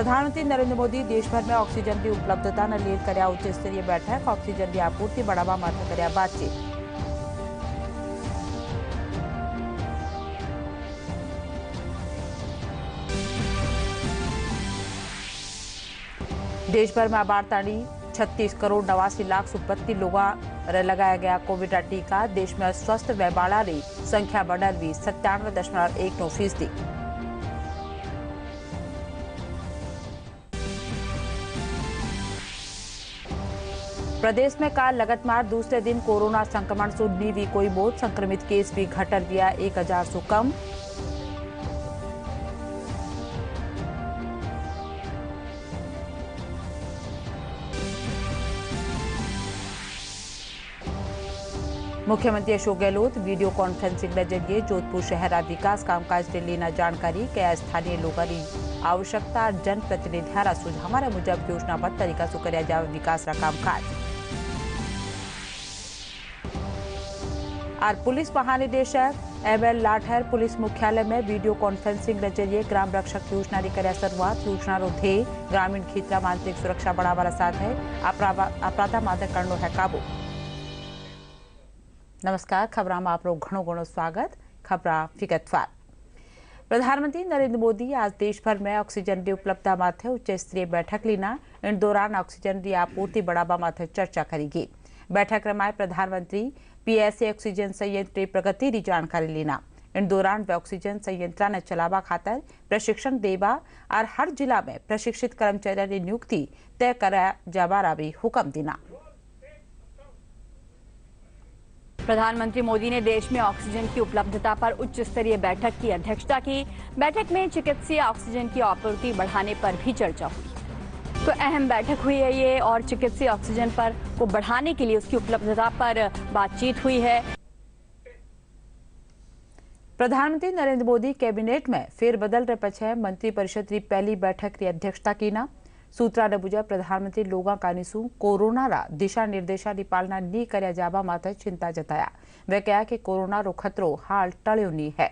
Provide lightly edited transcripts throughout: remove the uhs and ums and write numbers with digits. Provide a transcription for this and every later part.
प्रधानमंत्री नरेंद्र मोदी देश भर में ऑक्सीजन की उपलब्धता ने लीड કર્યા उच्च स्तरीय बैठक ऑक्सीजन की आपूर्ति बढ़ावा माटे કર્યા बातचीत। देश भर में 36 करोड़ 89 लाख 87 लोगों लगाया गया कोविड का टीका। देश में स्वस्थ वैबाड़ा की संख्या बढ़ी 97.19%। प्रदेश में काल लगातार दूसरे दिन कोरोना संक्रमण से नहीं हुई कोई मौत। संक्रमित केस भी घटल गया 1000 से कम। मुख्यमंत्री अशोक गहलोत वीडियो कॉन्फ्रेंसिंग के जरिए जोधपुर शहर विकास कामकाज से लेना जानकारी। क्या स्थानीय लोगों की आवश्यकता जनप्रतिनिधियों सुझाव मुजब योजनाबद्ध तरीका से कराया जाए विकास का कामकाज। और पुलिस महानिदेशक एमएल लाठर पुलिस मुख्यालय में वीडियो कॉन्फ्रेंसिंग के जरिए ग्राम रक्षक योजना की कराया शुरुआत। योजना रो ध्येय ग्रामीण क्षेत्र में आंतरिक सुरक्षा बढ़ावा साथ है अपराध माथे करनो है काबू। नमस्कार, खबरों में आप घणो घणो स्वागत। खबर विगतवार। प्रधानमंत्री नरेंद्र मोदी आज देश भर में ऑक्सीजन की उपलब्धता माथे उच्च स्तरीय बैठक लीना। इन दौरान ऑक्सीजन की आपूर्ति बढ़ावा माथे चर्चा करेगी। बैठक में प्रधानमंत्री पीएसए ऑक्सीजन संयंत्र की प्रगति की जानकारी लेना। इन दौरान वे ऑक्सीजन संयंत्र ने चलावा खातर प्रशिक्षण देवा और हर जिला में प्रशिक्षित कर्मचारियों की नियुक्ति तय कराया जाबारा भी हुक्म देना। प्रधानमंत्री मोदी ने देश में ऑक्सीजन की उपलब्धता पर उच्च स्तरीय बैठक की अध्यक्षता की। बैठक में चिकित्सीय ऑक्सीजन की आपूर्ति बढ़ाने पर भी चर्चा हुई। तो अहम बैठक हुई है ये और चिकित्सीय ऑक्सीजन पर को बढ़ाने के लिए उसकी उपलब्धता पर बातचीत हुई है। प्रधानमंत्री नरेंद्र मोदी कैबिनेट में फेरबदल रे पछे मंत्रिपरिषद की पहली बैठक की अध्यक्षता की ना। सूत्रा ने मुजब प्रधानमंत्री लोगों का निशु कोरोना रा दिशा निर्देशा की पालना नहीं कराया जावा माथे चिंता जताया। वे कहा कि कोरोना रो खतरो हाल टळ्यो नहीं है।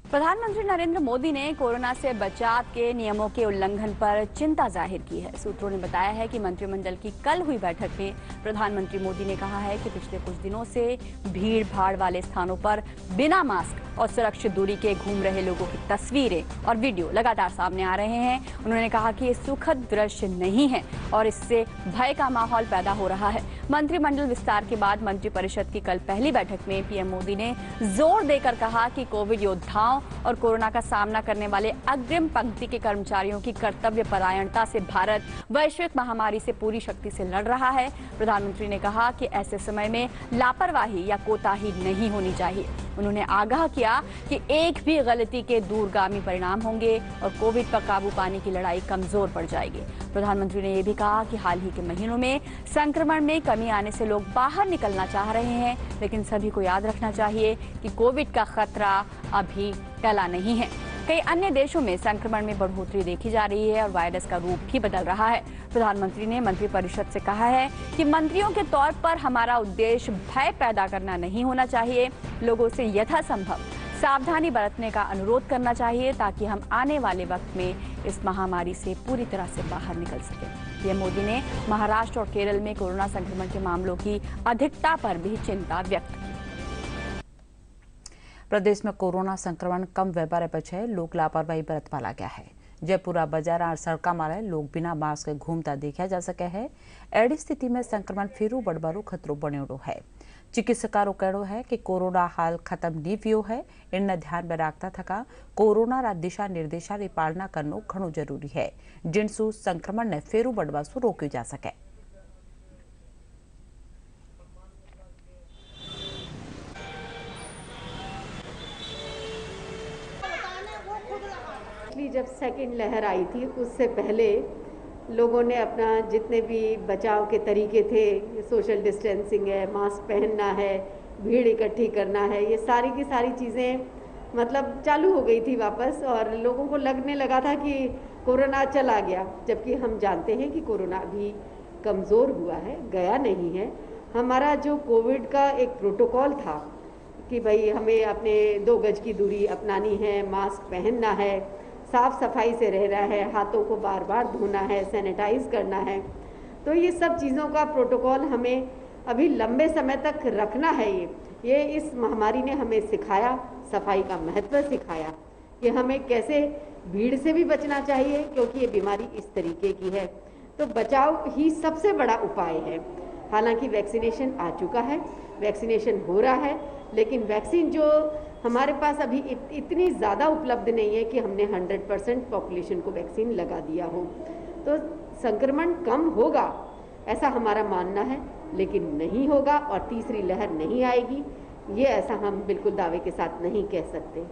प्रधानमंत्री नरेंद्र मोदी ने कोरोना से बचाव के नियमों के उल्लंघन पर चिंता जाहिर की है। सूत्रों ने बताया है कि मंत्रिमंडल की कल हुई बैठक में प्रधानमंत्री मोदी ने कहा है कि पिछले कुछ दिनों से भीड़ भाड़ वाले स्थानों पर बिना मास्क और सुरक्षित दूरी के घूम रहे लोगों की तस्वीरें और वीडियो लगातार सामने आ रहे हैं। उन्होंने कहा कि ये सुखद दृश्य नहीं है और इससे भय का माहौल पैदा हो रहा है। मंत्रिमंडल विस्तार के बाद मंत्रिपरिषद की कल पहली बैठक में पीएम मोदी ने जोर देकर कहा कि कोविड योद्धाओं और कोरोना का सामना करने वाले अग्रिम पंक्ति के कर्मचारियों की कर्तव्य परायणता से भारत वैश्विक महामारी से पूरी शक्ति से लड़ रहा है। प्रधानमंत्री ने कहा कि ऐसे समय में लापरवाही या कोताही नहीं होनी चाहिए। उन्होंने आगाह किया कि एक भी गलती के दूरगामी परिणाम होंगे और कोविड पर काबू पाने की लड़ाई कमजोर पड़ जाएगी। प्रधानमंत्री ने यह भी कहा कि हाल ही के महीनों में संक्रमण में कमी आने से लोग बाहर निकलना चाह रहे हैं, लेकिन सभी को याद रखना चाहिए कि कोविड का खतरा अभी टला नहीं है। कई अन्य देशों में संक्रमण में बढ़ोतरी देखी जा रही है और वायरस का रूप भी बदल रहा है। प्रधानमंत्री ने मंत्रिपरिषद से कहा है कि मंत्रियों के तौर पर हमारा उद्देश्य भय पैदा करना नहीं होना चाहिए। लोगों से यथासंभव सावधानी बरतने का अनुरोध करना चाहिए ताकि हम आने वाले वक्त में इस महामारी से पूरी तरह से बाहर निकल सकें। पीएम मोदी ने महाराष्ट्र और केरल में कोरोना संक्रमण के मामलों की अधिकता पर भी चिंता व्यक्त की। प्रदेश में कोरोना संक्रमण कम व्यापार पछे लोग लापरवाही बरतवा लाग्या है। जयपुरा बाजार और सड़का मारे लोग बिना मास्क घूमता देखा जा सके है। एडी स्थिति में संक्रमण फिरू बढ़वारो खतरो बन्यो है। चिकित्सकों कहना है कि कोरोना हाल खत्म नहीं हुई है। इन ध्यान में रखता थका कोरोना रा दिशा निर्देशा की पालना करना घणो जरूरी है, जिनसु संक्रमण ने फेरू बढ़वा सु रोक्यु जा सके। जब सेकेंड लहर आई थी उससे पहले लोगों ने अपना जितने भी बचाव के तरीके थे, सोशल डिस्टेंसिंग है, मास्क पहनना है, भीड़ इकट्ठी करना है, ये सारी की सारी चीज़ें मतलब चालू हो गई थी वापस और लोगों को लगने लगा था कि कोरोना चला गया, जबकि हम जानते हैं कि कोरोना अभी कमज़ोर हुआ है, गया नहीं है। हमारा जो कोविड का एक प्रोटोकॉल था कि भाई हमें अपने 2 गज की दूरी अपनानी है, मास्क पहनना है, साफ सफाई से रहना है, हाथों को बार बार धोना है, सैनिटाइज करना है। तो ये सब चीज़ों का प्रोटोकॉल हमें अभी लंबे समय तक रखना है। ये इस महामारी ने हमें सिखाया, सफाई का महत्व सिखाया कि हमें कैसे भीड़ से भी बचना चाहिए, क्योंकि ये बीमारी इस तरीके की है। तो बचाव ही सबसे बड़ा उपाय है। हालांकि वैक्सीनेशन आ चुका है, वैक्सीनेशन हो रहा है, लेकिन वैक्सीन जो हमारे पास अभी इतनी ज़्यादा उपलब्ध नहीं है कि हमने 100% पॉपुलेशन को वैक्सीन लगा दिया हो। तो संक्रमण कम होगा ऐसा हमारा मानना है, लेकिन नहीं होगा और तीसरी लहर नहीं आएगी, ये ऐसा हम बिल्कुल दावे के साथ नहीं कह सकते।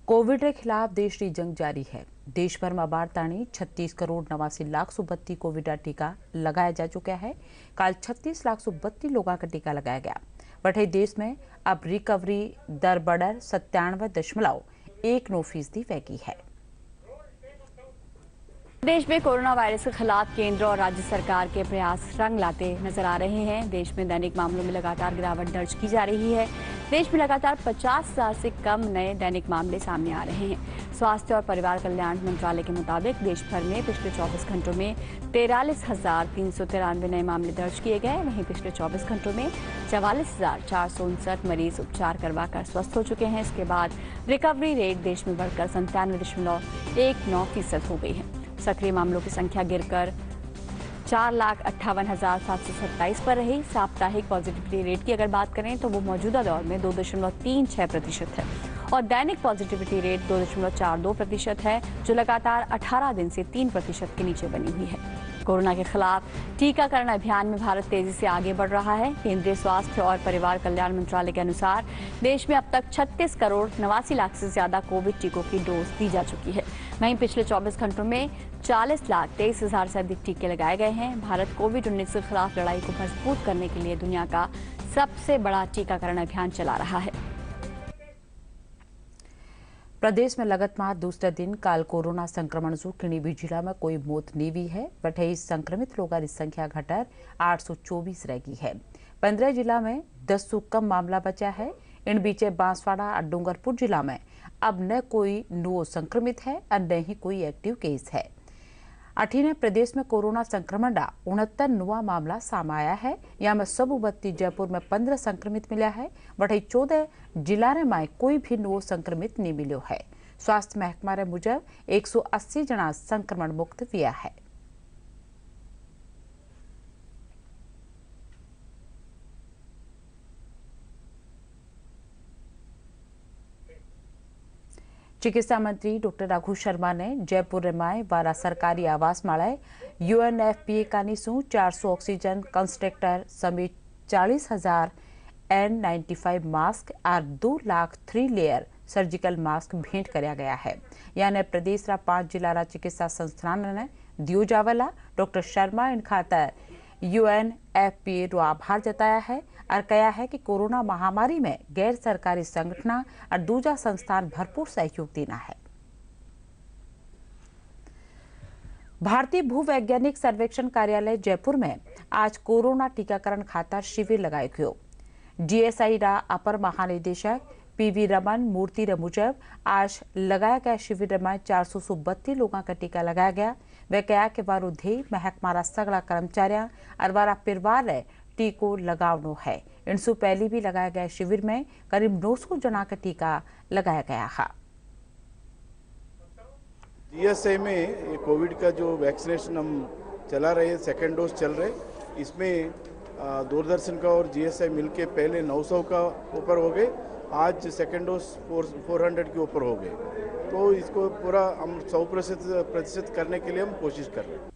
कोविड के खिलाफ देश की जंग जारी है। देश भर में बार ताणी 36 करोड़ 89 लाख 32 कोविड टीका लगाया जा चुका है। कल 36 लाख 32 लोगों का टीका लगाया गया। बटे देश में अब रिकवरी दर बढ़कर 97.19% रह गई है। देश में कोरोना वायरस के खिलाफ केंद्र और राज्य सरकार के प्रयास रंग लाते नजर आ रहे हैं। देश में दैनिक मामलों में लगातार गिरावट दर्ज की जा रही है। देश में लगातार 50,000 से कम नए दैनिक मामले सामने आ रहे हैं। स्वास्थ्य और परिवार कल्याण मंत्रालय के मुताबिक देश भर में पिछले 24 घंटों में 43,393 नए मामले दर्ज किए गए। वहीं पिछले 24 घंटों में 44,459 मरीज उपचार करवाकर स्वस्थ हो चुके हैं। इसके बाद रिकवरी रेट देश में बढ़कर 97.19% हो गई है। सक्रिय मामलों की संख्या गिरकर 4,58,727 पर रही। साप्ताहिक पॉजिटिविटी रेट की अगर बात करें तो वो मौजूदा दौर में 2.36% है और दैनिक पॉजिटिविटी रेट 2.42% है, जो लगातार 18 दिन से 3% के नीचे बनी हुई है। कोरोना के खिलाफ टीकाकरण अभियान में भारत तेजी से आगे बढ़ रहा है। केंद्रीय स्वास्थ्य और परिवार कल्याण मंत्रालय के अनुसार देश में अब तक 36 करोड़ 89 लाख से ज्यादा कोविड टीकों की डोज दी जा चुकी है। वहीं पिछले 24 घंटों में 40,23,000 से अधिक टीके लगाए गए हैं। भारत कोविड-19 के खिलाफ लड़ाई को मजबूत करने के लिए दुनिया का सबसे बड़ा टीकाकरण अभियान चला रहा है। प्रदेश में लगातार दूसरे दिन काल कोरोना संक्रमण से किन्हीं भी जिला में कोई मौत नहीं हुई है। बटे संक्रमित लोगों की संख्या घटर 824 रह गई है। 15 जिला में 10 से कम मामला बचा है। इन बीचे बांसवाड़ा और डूंगरपुर जिला में अब न कोई नो संक्रमित है और न ही कोई एक्टिव केस है। अठीने प्रदेश में कोरोना संक्रमण का 69 नवा मामला सामने आया है। यहाँ में सबूबत्ती जयपुर में 15 संक्रमित मिला है। बटे 14 जिला में कोई भी नो संक्रमित नहीं मिलो है। स्वास्थ्य महकमा रे मुजब 180 जना संक्रमण मुक्त हुआ है। चिकित्सा मंत्री डॉक्टर रघु शर्मा ने जयपुर में वारा सरकारी आवास माळे UNFPA का निशु 400 ऑक्सीजन कंसंट्रेटर समेत 40,000 N95 मास्क और 2 लाख 3 लेयर सर्जिकल मास्क भेंट कराया गया है। यानी प्रदेश रा 5 जिला रा चिकित्सा संस्थान ने दियो जावला। डॉक्टर शर्मा इन खातर UNFPA रो आभार जताया है और कहा है कि कोरोना महामारी में गैर सरकारी संगठन और दूसरा संस्थान भरपूर सहयोग देना है। भारतीय भूवैज्ञानिक सर्वेक्षण कार्यालय जयपुर में आज कोरोना टीकाकरण खातर शिविर लगाए गयो। DSI रा अपर महानिदेशक PV रमन मूर्ति रे मुजब आज लगाया गया शिविर में 432 लोगों का टीका लगाया गया। वे कहा कि वारो ध्येय महकमा रा सगला कर्मचारियों और वारा परिवार रे टीको लगावनो है। इनसे पहले भी लगाया गया शिविर में करीब 900 जना का टीका लगाया गया है। DSI में ये कोविड का जो वैक्सीनेशन हम चला रहे हैं, सेकेंड डोज चल रहे, इसमें दूरदर्शन का और GSI मिलके पहले 900 का ऊपर हो गए, आज सेकेंड डोज 400 के ऊपर हो गए। तो इसको पूरा हम 100% करने के लिए हम कोशिश कर रहे हैं।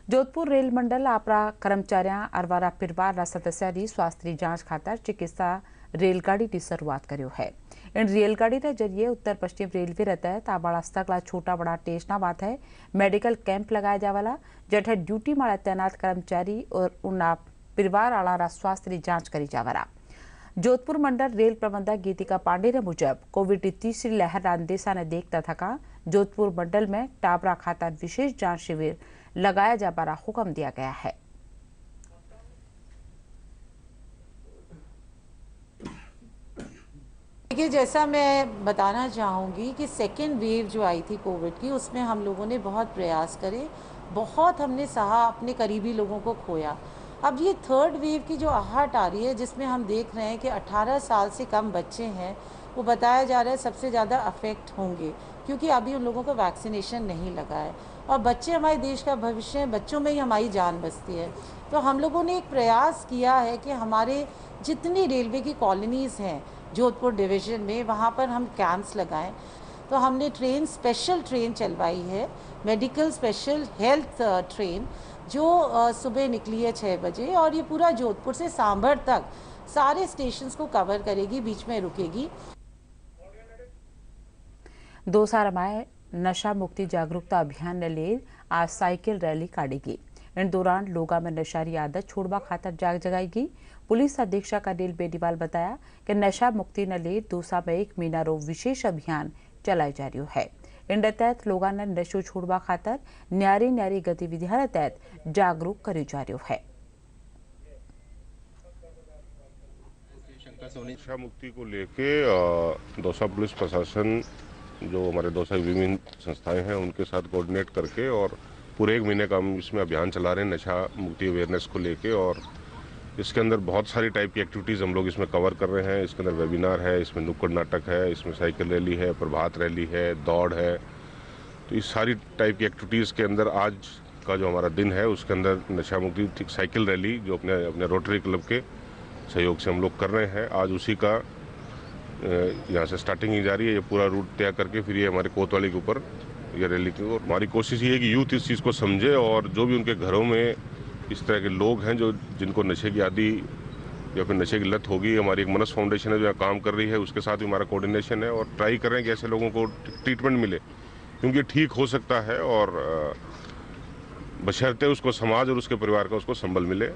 जोधपुर रेल मंडल आपरा कर्मचारियों और वारा परिवार सदस्यों की स्वास्थ्य जांच खातर चिकित्सा रेलगाड़ी की शुरुआत करो है। इन रेलगाड़ी के जरिए उत्तर पश्चिम रेलवे रे तहत आबाड़ा सगला छोटा बड़ा स्टेशना बात है मेडिकल कैंप लगाया जावाला, जठे ड्यूटी में तैनात कर्मचारी और उनका परिवार आला स्वास्थ्य की जांच करी जावाला। जोधपुर मंडल रेल प्रबंधक गीतिका पांडे ने मुजब कोविड की तीसरी लहर अंदेशा ने देखता थका जोधपुर मंडल में टाबरा खातर विशेष जांच शिविर लगाया जाबारा हुक्म दिया गया है। देखिए, जैसा मैं बताना चाहूँगी कि सेकेंड वेव जो आई थी कोविड की, उसमें हम लोगों ने बहुत प्रयास करे, बहुत हमने सहा, अपने करीबी लोगों को खोया। अब ये थर्ड वेव की जो आहट आ रही है, जिसमें हम देख रहे हैं कि 18 साल से कम बच्चे हैं, वो बताया जा रहा है सबसे ज़्यादा अफेक्ट होंगे, क्योंकि अभी उन लोगों को वैक्सीनेशन नहीं लगा है। और बच्चे हमारे देश का भविष्य हैं, बच्चों में ही हमारी जान बसती है। तो हम लोगों ने एक प्रयास किया है कि हमारे जितनी रेलवे की कॉलोनीज़ हैं जोधपुर डिवीज़न में, वहाँ पर हम कैंप्स लगाएं। तो हमने स्पेशल ट्रेन चलवाई है, मेडिकल स्पेशल हेल्थ ट्रेन, जो सुबह निकली है 6 बजे, और ये पूरा जोधपुर से सांभर तक सारे स्टेशंस को कवर करेगी, बीच में रुकेगी। दौसा रमाए नशा मुक्ति जागरूकता अभियान ने ले आज साइकिल रैली काटेगी। इन दौरान लोगों में नशारी आदत छोड़वा खातर जाग जगाएगी। पुलिस अधीक्षक अनिल बेनीवाल बताया कि नशा मुक्ति न ले दौसा में 1 महीना रो विशेष अभियान चलाए जा रही है। इन तहत लोगों ने नशो छोड़वा खातर न्यारी न्यारी गतिविधियां तहत जागरूक करी जा रही है। नशा मुक्ति को लेके दौसा पुलिस प्रशासन, जो हमारे दौसा विभिन्न संस्थाएं हैं, उनके साथ कोऑर्डिनेट करके और पूरे 1 महीने का हम इसमें अभियान चला रहे हैं नशा मुक्ति अवेयरनेस को लेके। और इसके अंदर बहुत सारी टाइप की एक्टिविटीज़ हम लोग इसमें कवर कर रहे हैं। इसके अंदर वेबिनार है, इसमें नुक्कड़ नाटक है, इसमें साइकिल रैली है, प्रभात रैली है, दौड़ है। तो इस सारी टाइप की एक्टिविटीज़ के अंदर आज का जो हमारा दिन है, उसके अंदर नशा मुक्ति साइकिल रैली जो अपने रोटरी क्लब के सहयोग से हम लोग कर रहे हैं। आज उसी का यहाँ से स्टार्टिंग ही जारी है। ये पूरा रूट तय करके फिर ये हमारे कोतवाली के ऊपर ये रैली की। और हमारी कोशिश ये है कि यूथ इस चीज़ को समझे, और जो भी उनके घरों में इस तरह के लोग हैं जिनको नशे की आदि या फिर नशे की लत होगी, हमारी एक मनस फाउंडेशन है जो काम कर रही है, उसके साथ भी हमारा कोऑर्डिनेशन है, और ट्राई कर रहे हैं कि ऐसे लोगों को ट्रीटमेंट मिले, क्योंकि ठीक हो सकता है, और बशर्ते उसको समाज और उसके परिवार का उसको संबल मिले।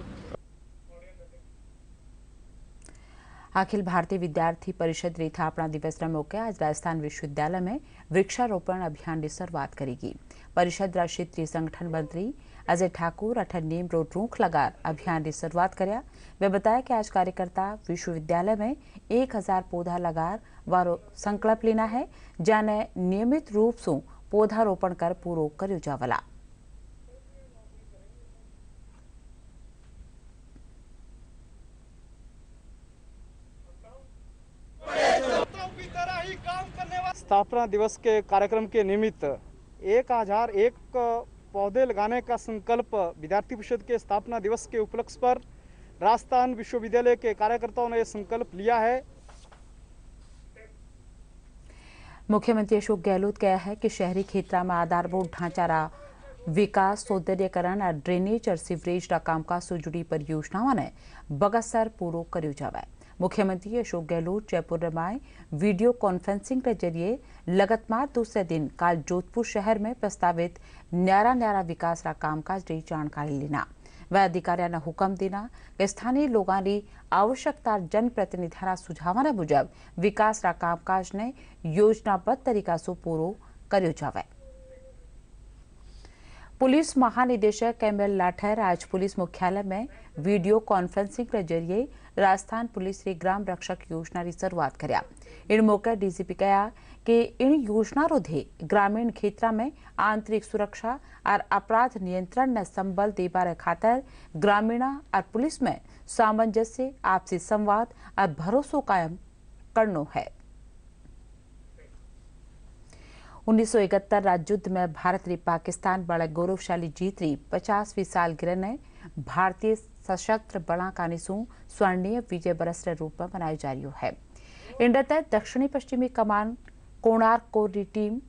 अखिल भारतीय विद्यार्थी परिषद स्थापना दिवस मौके आज राजस्थान विश्वविद्यालय में वृक्षारोपण अभियान की शुरुआत करेगी। परिषद क्षेत्रीय संगठन मंत्री अजय ठाकुर 8 नीम रोड रूख लगार अभियान की शुरुआत कराया। वे बताया कि आज कार्यकर्ता विश्वविद्यालय में 1000 पौधा लगार वारो संकल्प लेना है, जाने नियमित रूप से पौधारोपण कर पूरो कर्यो जावला। स्थापना दिवस के कार्यक्रम के निमित्त 1001 पौधे लगाने का संकल्प विद्यार्थी परिषद के स्थापना दिवस के उपलक्ष्य पर राजस्थान विश्वविद्यालय के कार्यकर्ताओं ने संकल्प लिया है। मुख्यमंत्री अशोक गहलोत कहा है कि शहरी क्षेत्र में आधारभूत ढांचा रा विकास, सौंदर्यकरण और ड्रेनेज और सीवरेज रा कामकाज से जुड़ी परियोजनाओं ने बगसर पूरो कर्यो जावे। मुख्यमंत्री अशोक गहलोत जयपुर में वीडियो कॉन्फ्रेंसिंग के जरिए लगातार दूसरे दिन काल जोधपुर शहर में प्रस्तावित न्यारा विकास रा कामकाज की जानकारी लेना। वह अधिकारियों ने हुक्म देना कि स्थानीय लोगों की आवश्यकता जनप्रतिनिधियों सुझावों मुजब विकास रा कामकाज ने योजनाबद्ध तरीका से पूरो कर्यो जावे। पुलिस महानिदेशक एमएल लाठर आज पुलिस मुख्यालय में वीडियो कॉन्फ्रेंसिंग के जरिए राजस्थान पुलिस की ग्राम रक्षक योजना की शुरुआत कराया। इन मौके डीजीपी कहा कि इन योजना रो ध्येय ग्रामीण क्षेत्र में आंतरिक सुरक्षा और अपराध नियंत्रण ने संबल देबारे खातर ग्रामीण और पुलिस में सामंजस्य, आपसी संवाद और भरोसा कायम करनो है। 1971 राज्य युद्ध में भारत री पाकिस्तान बड़े गौरवशाली जीत री 50वीं सालगिरह ने भारतीय सशस्त्र बड़ा कानिसू स्वर्णीय विजय बरस रे रूप में मनाई जा रही है। इन तहत दक्षिणी पश्चिमी कमान कोणार्क कोर री टीम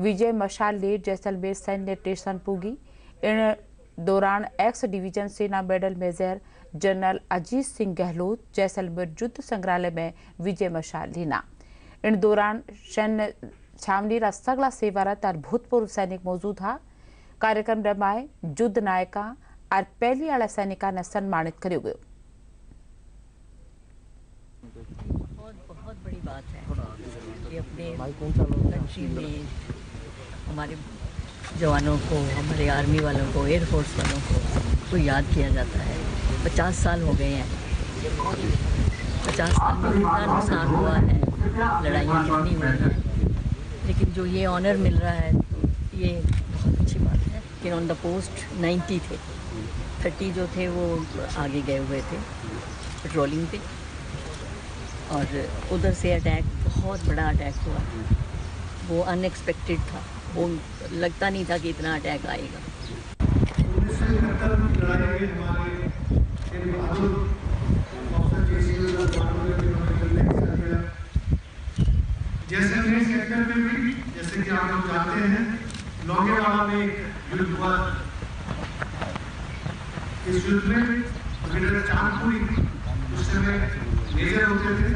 विजय मशाल लेट जैसलमेर सैन्य स्टेशन पूगी। इन दौरान एक्स डिवीजन सेना medal major general Ajit Singh Gehlot Jaisalmer युद्ध संग्रहालय में विजय मशाल लेना। इन दौरान सैन्य छावनी रा सगला सेवारत और भूतपूर्व सैनिक मौजूद था। कार्यक्रम रमाए युद्ध नायका और पहली आला सैनिका ने सम्मानित करो गयो। बहुत बड़ी बात है कि अपने कंट्री में हमारे जवानों को, हमारे आर्मी वालों को, एयरफोर्स वालों को याद किया जाता है। 50 साल हो गए हैं। 50 साल में कितना नुकसान हुआ है, लड़ाइयाँ कितनी हुई हैं, लेकिन जो ये ऑनर मिल रहा है तो ये बहुत अच्छी बात है कि ऑन द पोस्ट 90 थे, 30 जो थे वो आगे गए हुए थे पेट्रोलिंग पे, और उधर से अटैक, बहुत बड़ा अटैक हुआ, वो अनएक्सपेक्टेड था, वो लगता नहीं था कि इतना अटैक आएगा। जैसे सेक्टर में भी, जैसे कि आप लोग जानते हैं, लोगेवाला में युद्ध हुआ। इस युद्ध में ब्रिगेडियर चांदपुरी उस समय मेजर होते थे,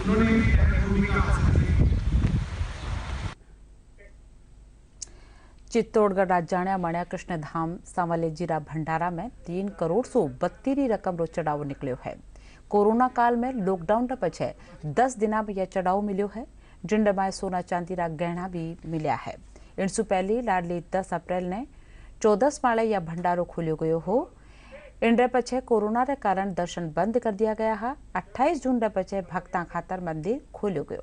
उन्होंने भूमिका हासिल की। चित्तौड़गढ़ राजाण्या मण्या कृष्ण धाम सांवलेजीरा भंडारा में 3 करोड़ सो 32 रकम रो चढ़ाव निकलो है। कोरोना काल में लॉकडाउन पछे 10 दिना में यह चढ़ाव मिलो है, जिंड में सोना चांदी रा गहना भी मिल्या है। इनसु पहली लाडली 10 अप्रैल ने 14 माले यह भंडारो खोलियो गयो हो। इंडे पछे कोरोना रे कारण दर्शन बंद कर दिया गया है। 28 जून रे पछे भक्ता खातर मंदिर खोलियो गयो।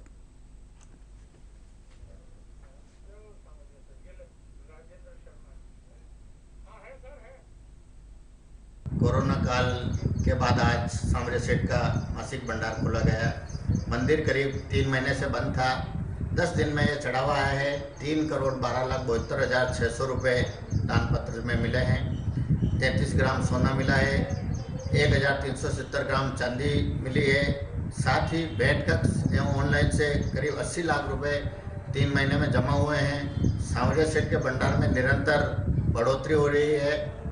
कोरोना काल के बाद आज सांवरे सेठ का मासिक भंडार खोला गया। मंदिर करीब 3 महीने से बंद था। 10 दिन में ये चढ़ावा आया है। 3,72,72,600 रुपये दान पत्र में मिले हैं। 33 ग्राम सोना मिला है। 1,370 ग्राम चांदी मिली है। साथ ही भेंट कक्ष एवं ऑनलाइन से करीब 80 लाख रुपए 3 महीने में जमा हुए हैं। सांवरे सेठ के भंडार में निरंतर बढ़ोतरी हो रही है।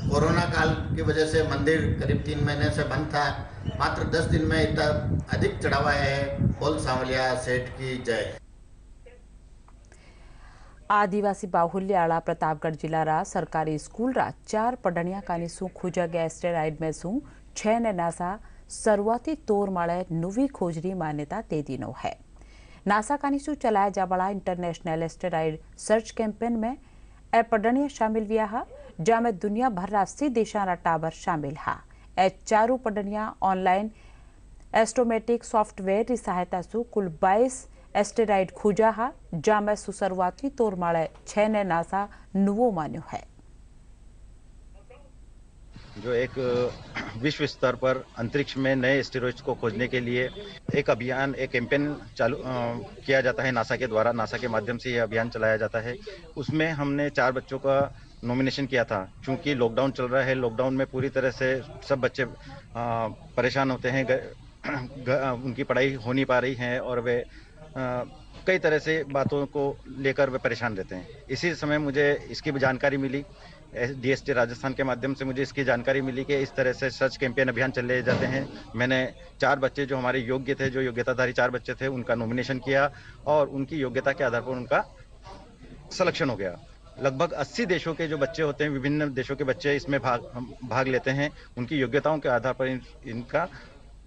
कोरोना काल की वजह से मंदिर करीब 3 महीने से बंद था। मात्र 10 दिन में इतना अधिक चढ़ावा है। बोल सांवलिया सेठ की जय। आदिवासी बाहुल्य आला प्रतापगढ़ जिला रा सरकारी स्कूल रा 4 पढ़निया कानी सू खोजा गया एस्टेरॉइड में सू 6 ने नासा शुरुआती तौर माळे नवी खोजरी मान्यता दे दीनो है। नासा कानी सू चलाया जाबड़ा इंटरनेशनल एस्टेरॉइड सर्च कैंपेन में ए पढ़निया शामिल हुआ है, जामें दुनिया भर रा 80 देशा रा टावर शामिल है। ए 4 पढ़निया ऑनलाइन एस्ट्रोमेटिक सॉफ्टवेयर की सहायता से कुल 22 एस्टेरॉइड खोजा है, जामें शुरुआती तौर माळे 6 ने नासा नुवो मान्यो है। जो एक विश्व स्तर पर अंतरिक्ष में नए एस्टेरॉइड्स को खोजने के लिए एक अभियान, एक कैंपेन चालू किया जाता है नासा के द्वारा। नासा के माध्यम से यह अभियान चलाया जाता है। उसमें हमने 4 बच्चों का नॉमिनेशन किया था। चूंकि लॉकडाउन चल रहा है, लॉकडाउन में पूरी तरह से सब बच्चे परेशान होते हैं, उनकी पढ़ाई हो नहीं पा रही है और वे कई तरह से बातों को लेकर वे परेशान रहते हैं। इसी समय मुझे इसकी भी जानकारी मिली, DST राजस्थान के माध्यम से मुझे इसकी जानकारी मिली कि इस तरह से सर्च कैंपेन अभियान चले जाते हैं। मैंने 4 बच्चे जो हमारे योग्य थे, जो योग्यताधारी 4 बच्चे थे, उनका नॉमिनेशन किया और उनकी योग्यता के आधार पर उनका सिलेक्शन हो गया। लगभग 80 देशों के जो बच्चे होते हैं, विभिन्न देशों के बच्चे इसमें भाग लेते हैं। उनकी योग्यताओं के आधार पर इनका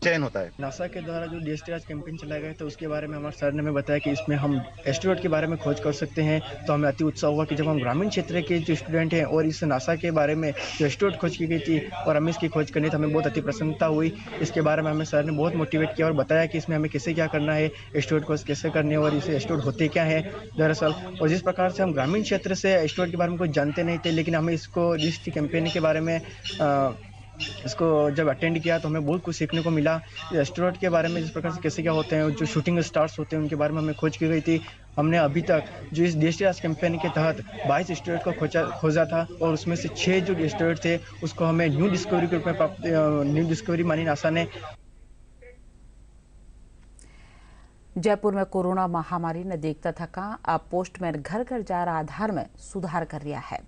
चयन होता है। नासा के द्वारा जो DST आज कैंपेन चलाया गया था, उसके बारे में हमारे सर ने हमें बताया कि इसमें हम एस्टेरॉइड के बारे में खोज कर सकते हैं। तो हमें अति उत्साह हुआ कि जब हम ग्रामीण क्षेत्र के जो स्टूडेंट हैं और इस नासा के बारे में जो एस्टेरॉइड खोज की गई थी और हमें इसकी खोज करनी थी, हमें बहुत अति प्रसन्नता हुई। इसके बारे में हमें सर ने बहुत मोटिवेट किया और बताया कि इसमें हमें कैसे क्या करना है, एस्टेरॉइड खोज कैसे करनी है और इसे एस्टेरॉइड होते क्या है दरअसल। और जिस प्रकार से हम ग्रामीण क्षेत्र से एस्टेरॉइड के बारे में कुछ जानते नहीं थे, लेकिन हमें इसको DST कैंपेन के बारे में इसको जब अटेंड किया तो हमें बहुत कुछ सीखने को मिला। एस्टेरॉइड के बारे में जिस प्रकार से कैसे क्या होते हैं, जो शूटिंग स्टार्स होते हैं, उनके बारे में हमें खोज की गई थी। हमने अभी तक जो इस DST कैंपेन के तहत 22 एस्टेरॉइड को खोजा था और उसमें से 6 जो एस्टेरॉइड थे उसको हमें न्यू डिस्कवरी के रूप में प्राप्त, न्यू डिस्कवरी मानी नासा ने। जयपुर में कोरोना महामारी ने देखता थका अब पोस्टमैन घर घर जा रहा आधार में सुधार कर रिया है।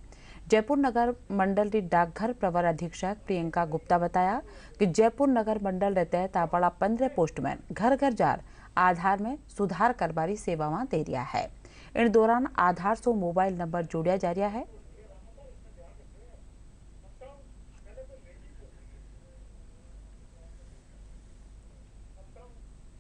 जयपुर नगर मंडल की डाकघर प्रवर अधीक्षक प्रियंका गुप्ता बताया कि जयपुर नगर मंडल रहते हैं तापाड़ा 15 पोस्टमैन घर घर जार आधार में सुधार करवारी सेवावां दे रिया है। इन दौरान आधार से मोबाइल नंबर जोड़िया जा रहा है।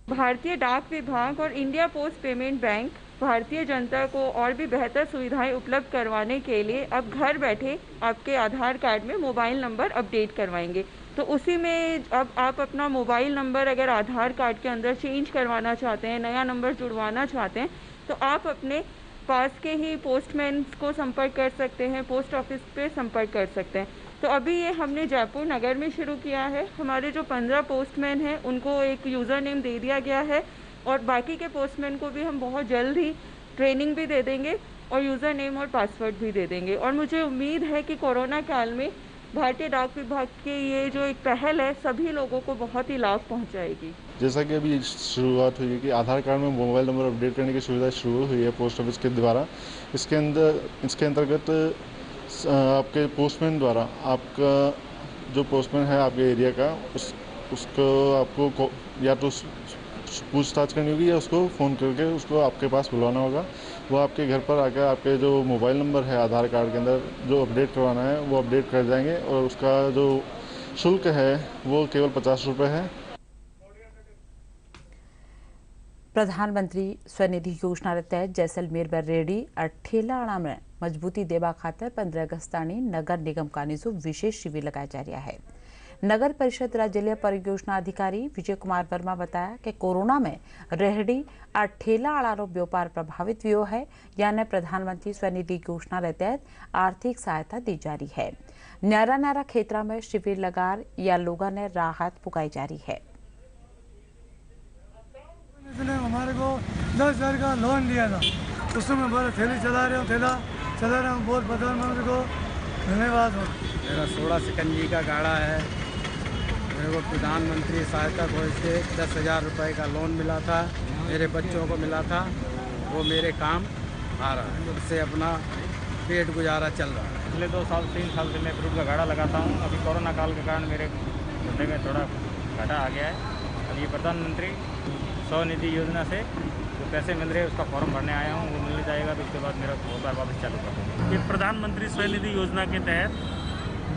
भारतीय डाक विभाग और India post payment bank Bharatiya Janata को और भी बेहतर सुविधाएं उपलब्ध करवाने के लिए अब घर बैठे आपके आधार कार्ड में मोबाइल नंबर अपडेट करवाएंगे। तो उसी में अब आप अपना मोबाइल नंबर अगर आधार कार्ड के अंदर चेंज करवाना चाहते हैं, नया नंबर जुड़वाना चाहते हैं, तो आप अपने पास के ही पोस्टमैन को संपर्क कर सकते हैं, पोस्ट ऑफिस पे संपर्क कर सकते हैं। तो अभी ये हमने जयपुर नगर में शुरू किया है। हमारे जो 15 पोस्टमैन हैं उनको एक यूज़र नेम दे दिया गया है और बाकी के पोस्टमैन को भी हम बहुत जल्द ही ट्रेनिंग भी दे देंगे और यूज़र नेम और पासवर्ड भी दे देंगे। और मुझे उम्मीद है कि कोरोना काल में भारतीय डाक विभाग की ये जो एक पहल है सभी लोगों को बहुत ही लाभ पहुंचाएगी। जैसा कि अभी शुरुआत हुई है कि आधार कार्ड में मोबाइल नंबर अपडेट करने की सुविधा शुरू हुई है पोस्ट ऑफिस के द्वारा। इसके अंतर्गत आपके पोस्टमैन द्वारा आपका जो पोस्टमैन है आपके एरिया का उसको आपको या तो पूछताछ करनी होगी या उसको फ़ोन करके उसको आपके पास बुलाना होगा। वो आपके घर पर आकर आपके जो मोबाइल नंबर है आधार कार्ड के अंदर जो अपडेट करवाना है वो अपडेट कर जाएंगे और उसका जो शुल्क है वो केवल 50 रुपये है। प्रधानमंत्री स्वनिधि योजना के तहत जैसलमेर में रेडी ठेला में मजबूती देवा खातर 15 अगस्तानी नगर निगम कानीसु विशेष शिविर लगाया जा रहा है। नगर परिषद राज्य परियोजना अधिकारी विजय कुमार वर्मा बताया कि कोरोना में रेहड़ी और ठेला आड़ारो व्यापार प्रभावित हुआ है, यानी प्रधानमंत्री स्वनिधि योजना के तहत आर्थिक सहायता दी जा रही है। न्यारा न्यारा क्षेत्र में शिविर लगार या लोगों ने राहत पुकाई जा रही है। हमारे को 10,000 का लोन दिया था, उसमें बोले ठेली चला रहे हूँ। बहुत प्रधानमंत्री को धन्यवाद हो। मेरा 16 सिकंजी का गाड़ा है। मेरे को प्रधानमंत्री सहायता कोष से 10,000 रुपये का लोन मिला था, मेरे बच्चों को मिला था, वो मेरे काम आ रहा है, उससे अपना पेट गुजारा चल रहा है। पिछले 2-3 साल से मैं फ्रूट का गाड़ा लगाता हूँ। अभी कोरोना काल के कारण मेरे धंधे में थोड़ा घाटा आ गया है। अब ये प्रधानमंत्री स्वनिधि योजना से जो पैसे मिल रहे हैं उसका फॉर्म भरने आया हूँ, वो मिल जाएगा तो उसके बाद मेरा व्यापार वापस चालू कर दूँगा। ये प्रधानमंत्री स्वनिधि योजना के तहत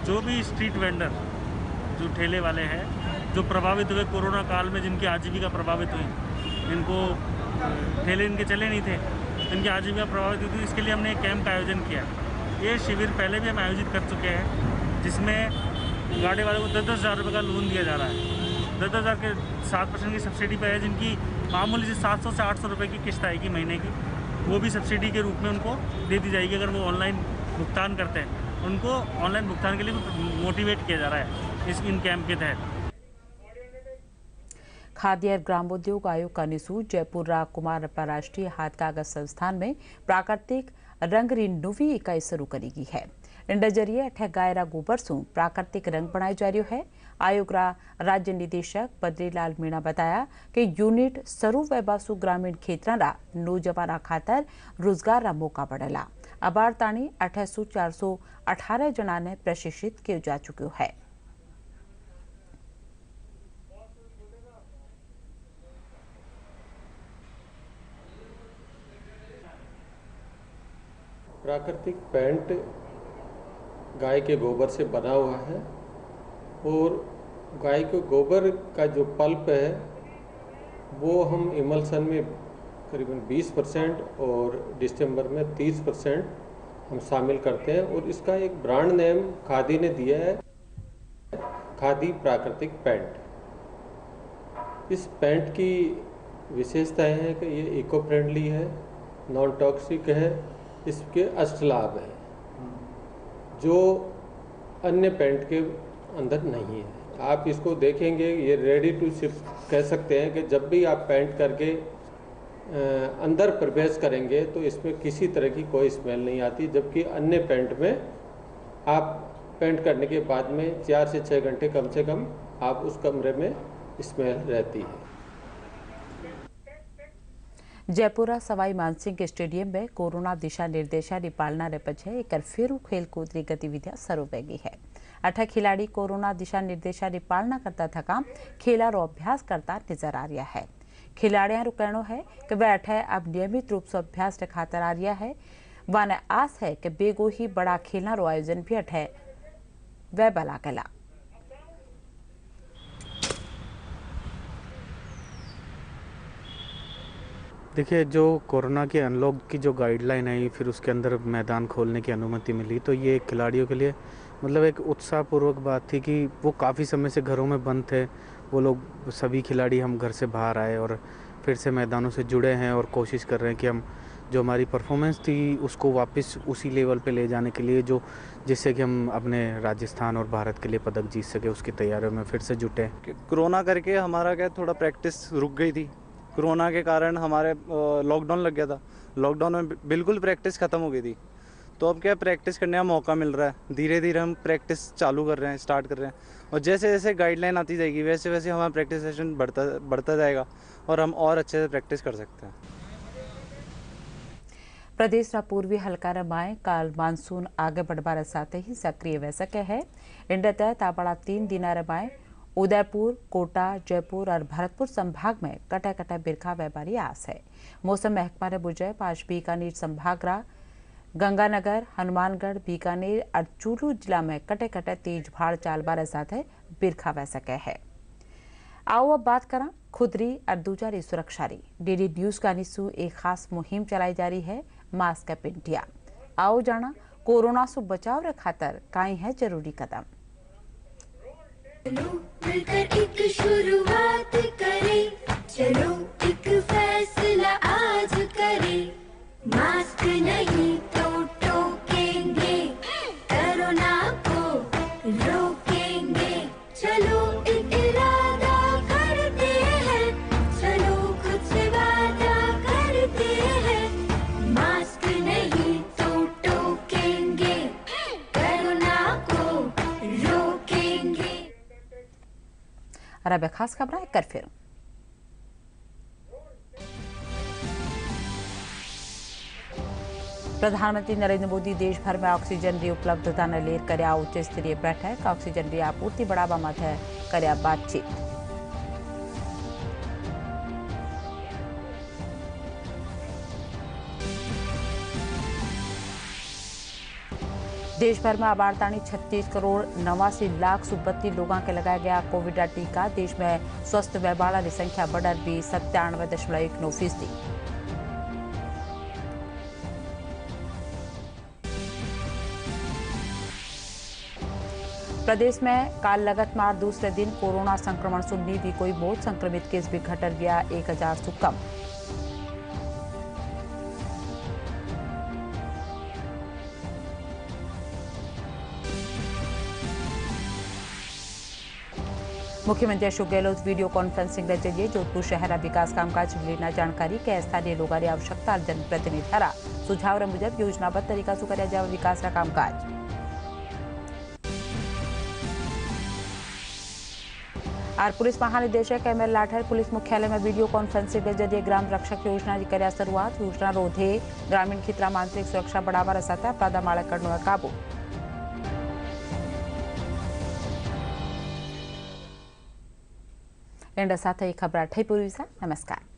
जो भी स्ट्रीट वेंडर जो ठेले वाले हैं जो प्रभावित हुए कोरोना काल में, जिनकी आजीविका प्रभावित हुई, इनको ठेले इनके चले नहीं थे, इनकी आजीविका प्रभावित हुई थी, इसके लिए हमने एक कैंप का आयोजन किया। ये शिविर पहले भी हम आयोजित कर चुके हैं, जिसमें गाड़ी वाले को 10-10 हज़ार रुपये का लोन दिया जा रहा है। 10-10 हज़ार के 7% की सब्सिडी पर है, जिनकी मामूली से 700 से 800 रुपये की किस्त आएगी महीने की, वो भी सब्सिडी के रूप में उनको दे दी जाएगी। अगर वो ऑनलाइन भुगतान करते हैं, उनको ऑनलाइन भुगतान के लिए मोटिवेट किया जा रहा है इन कैंप के तहत। खाद्य और ग्रामोद्योग आयोग का निसूर जयपुर कुमार राष्ट्रीय हाथ कागज संस्थान में प्राकृतिक रंग रिन्नोवी इकाई शुरू करेगी है। इंडा जरिए अठ गायरा गोबर से प्राकृतिक रंग बनाए जा रही है। आयोग राज्य निदेशक बद्रीलाल मीणा बताया कि यूनिट शुरू वेबासु ग्रामीण क्षेत्र नौजवान खातर रोजगार का मौका बढ़ेला। अबार ताणी 418 जना ने प्रशिक्षित किया जा चुके है। प्राकृतिक पेंट गाय के गोबर से बना हुआ है और गाय के गोबर का जो पल्प है वो हम इमल्सन में करीबन 20% और दिसंबर में 30% हम शामिल करते हैं और इसका एक ब्रांड नेम खादी ने दिया है, खादी प्राकृतिक पेंट। इस पेंट की विशेषताएं हैं कि ये इको फ्रेंडली है, नॉन टॉक्सिक है, इसके अष्टलाभ हैं जो अन्य पेंट के अंदर नहीं है। आप इसको देखेंगे, ये रेडी टू शिप कह सकते हैं कि जब भी आप पेंट करके अंदर प्रवेश करेंगे तो इसमें किसी तरह की कोई स्मेल नहीं आती, जबकि अन्य पेंट में आप पेंट करने के बाद में 4 से 6 घंटे कम से कम आप उस कमरे में स्मेल रहती है। जयपुरा सवाई मानसिंह स्टेडियम में कोरोना दिशा निर्देशा की पालना रे पछे एक फेरू खेलकूद की गतिविधियां शुरू हो गई है। 8 खिलाड़ी कोरोना दिशा निर्देशा की पालना करता थका खेला रो अभ्यास करता नजर आ रहा है। खिलाड़ियों रो कहना है कि वह 8 अब नियमित रूप से अभ्यास के खातर आ रहा है। वाने आस है कि बेगो ही बड़ा खेलना रो आयोजन भी 8 वह बला कला। देखिए, जो कोरोना के अनलॉक की जो गाइडलाइन आई, फिर उसके अंदर मैदान खोलने की अनुमति मिली, तो ये खिलाड़ियों के लिए मतलब एक उत्साहपूर्वक बात थी कि वो काफ़ी समय से घरों में बंद थे। वो लोग सभी खिलाड़ी हम घर से बाहर आए और फिर से मैदानों से जुड़े हैं और कोशिश कर रहे हैं कि हम जो हमारी परफॉर्मेंस थी उसको वापस उसी लेवल पे ले जाने के लिए जिससे कि हम अपने राजस्थान और भारत के लिए पदक जीत सके, उसकी तैयारियों में फिर से जुटे। कोरोना करके हमारा क्या थोड़ा प्रैक्टिस रुक गई थी। कोरोना के कारण हमारे लॉकडाउन लग गया था। लॉकडाउन में बिल्कुल प्रैक्टिस ख़त्म हो गई थी। तो अब क्या प्रैक्टिस करने का मौका मिल रहा है। धीरे धीरे हम प्रैक्टिस चालू कर रहे हैं, स्टार्ट कर रहे हैं, और जैसे जैसे गाइडलाइन आती जाएगी वैसे वैसे हमारा प्रैक्टिस सेशन बढ़ता जाएगा और हम और अच्छे से प्रैक्टिस कर सकते हैं। प्रदेश पूर्वी हल्का रमाए काल मानसून आगे बढ़वार साथ ही सक्रिय वह सके है। इन तहत आपड़ा 3 दिन रमाए उदयपुर, कोटा, जयपुर और भरतपुर संभाग में कटे कटे बिरखा व्यापारी आस है। मौसम महकमा ने बुझे 5 बीकानेर संभाग गंगानगर, हनुमानगढ़, बीकानेर और चूरू जिला में कटे कटे तेज भाड़ चालबार साथ बिरखा वह सके है। आओ अब बात करा खुदरी और दूजारी सुरक्षा री। डीडी न्यूज का निसू एक खास मुहिम चलाई जा रही है, मास्क अप इंडिया। आओ जाना कोरोना से बचाव रे खातर काई है जरूरी कदम। मिलकर एक शुरुआत करें, चलो एक फैसला आज करें। मास्क नहीं तो टोकेंगे, कोरोना को रोकेंगे। चलो एक इरादा करते हैं, चलो खुद से वादा करते हैं। मास्क नहीं तो टोकेंगे, कोरोना को रोकेंगे। और अब खास खबर है कर फिर प्रधानमंत्री नरेंद्र मोदी देश भर में ऑक्सीजन की उपलब्धता ने लेर कर्या उच्च स्तरीय बैठक। ऑक्सीजन की आपूर्ति बढ़ावा माटे कर्या बातचीत। देश भर में आबारतानी 36 करोड़ 89 लाख 32 लोगों के लगाया गया कोविड टीका। देश में स्वस्थ व्यवाला की संख्या बढ़कर भी 97.19%। प्रदेश में काल लगातार दूसरे दिन कोरोना संक्रमण सुननी भी कोई मौत संक्रमित केस भी घटकर गया 1000 से कम। मुख्यमंत्री अशोक गहलोत वीडियो कॉन्फ्रेंसिंग के जरिए जोधपुर शहर विकास कामकाज लेना जानकारी के स्थानीय लोगों की आवश्यकता जनप्रतिनिधि सुझाव मुजब योजनाबद्ध तरीका से कराया जाए विकास का कामकाज। और पुलिस महानिदेशक एम एल लाठर पुलिस मुख्यालय में वीडियो कॉन्फ्रेंसिंग के जरिए ग्राम रक्षक योजना की कर्या शुरुआत। योजना रोधे ग्रामीण क्षेत्र में आंतरिक सुरक्षा बढ़ावा साथ अपराध माळे करनो काबू। एंड साथ ही खबर ठई पूरी नमस्कार।